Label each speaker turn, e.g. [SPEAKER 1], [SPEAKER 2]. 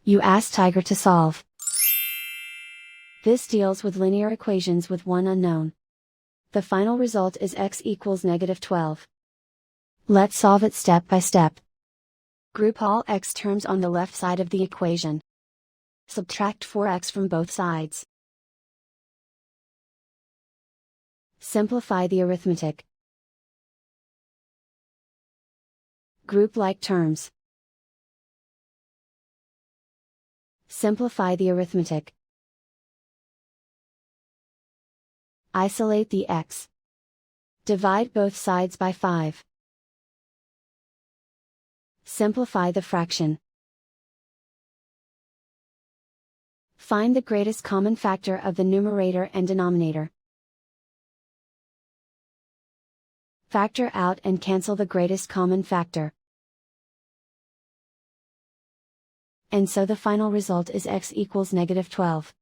[SPEAKER 1] You ask Tiger to solve. This deals with linear equations with one unknown. The final result is x equals -12. Let's solve it step by step. Group all x terms on the left side of the equation. Subtract 4x from both sides. Simplify the arithmetic. Group like terms. Simplify the arithmetic. Isolate the x. Divide both sides by 5. Simplify the fraction. Find the greatest common factor of the numerator and denominator. Factor out and cancel the greatest common factor. And so the final result is x equals -12.